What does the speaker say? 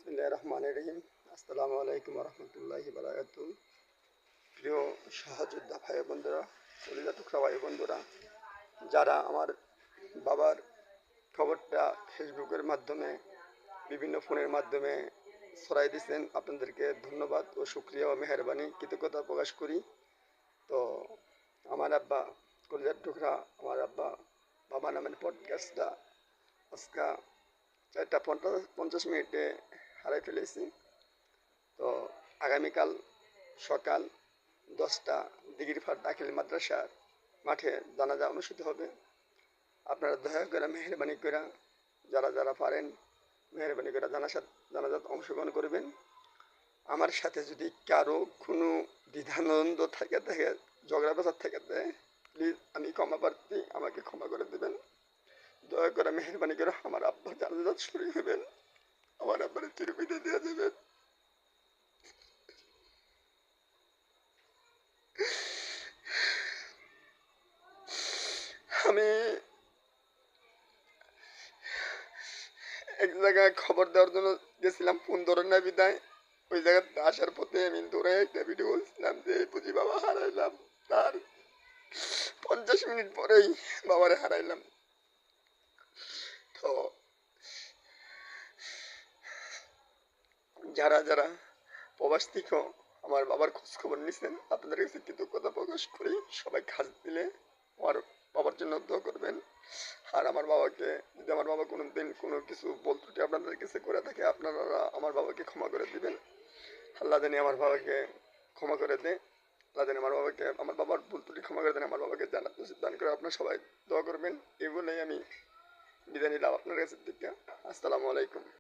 বিসমিল্লাহির রহমানির রহিম। আসসালামু আলাইকুম রহমতুল্লাহি বারাকাতুহু। প্রিয় সহযোদ্ধা ভাই বন্ধুরা, কলিজা টুকরা ভাই বন্ধুরা, যারা আমার বাবার খবরটা ফেসবুকের মাধ্যমে বিভিন্ন ফোনের মাধ্যমে ছড়াই দিয়েছেন, আপনাদেরকে ধন্যবাদ ও শুকরিয়া ও মেহরবানি কৃতজ্ঞতা প্রকাশ করি। তো আমার আব্বা কলিজার টুকরা, আমার আব্বা বাবা নামের পডকাস্টটা আজকে 4:50 হারাই ফেলেছি। তো আগামীকাল সকাল 10টা দিঘিরপাড় দাখিল মাদ্রাসার মাঠে জানাজা অনুষ্ঠিত হবে। আপনারা দয়া করে মেহরবানি করে যারা যারা পারেন মেহরবানি করে জানাজাত অংশগ্রহণ করবেন। আমার সাথে যদি কারো কোনো দ্বিধানন্দ থাকে ঝগড়া পেঁচার থেকে প্লিজ আমি ক্ষমা প্রার্থী, আমাকে ক্ষমা করে দেবেন। দয়া করে মেহরবানি করে আমার আব্বা জানাজাত শরীক হবেন, আমার আব্বার চিরবিদায় দিয়ে দেবেন। আমি এক জায়গায় খবর দেওয়ার জন্য গেছিলাম, ফোন ধরে না বিদায়। ওই জায়গায় আসার পথে আমি ধরে একটা ভিডিও বলছিলাম যে বুঝি বাবা হারাইলাম। তার 50 মিনিট পরেই বাবারে হারাইলাম। তো যারা যারা প্রবাস থেকে আমার বাবার খোঁজ খবর নিচ্ছেন, আপনাদের কাছে কৃতজ্ঞতা প্রকাশ করি। সবাই খাস দিলে আমার বাবার জন্য দোয়া করবেন। আর আমার বাবাকে যদি আমার বাবা কোনো দিন কোনো কিছু ভুল ত্রুটি আপনাদের কাছে করে থাকে, আপনারা আমার বাবাকে ক্ষমা করে দিবেন। আল্লাহ জানি আমার বাবাকে ক্ষমা করে দেয়। আল্লাহ জানি আমার বাবাকে, আমার বাবার ভুল ত্রুটি ক্ষমা করে দেন, আমার বাবাকে জান্নাত নসিব দান করে। আপনারা সবাই দোয়া করবেন। এই বলেই আমি বিদায় নিলাম আপনার কাছে থেকে। আসসালামু আলাইকুম।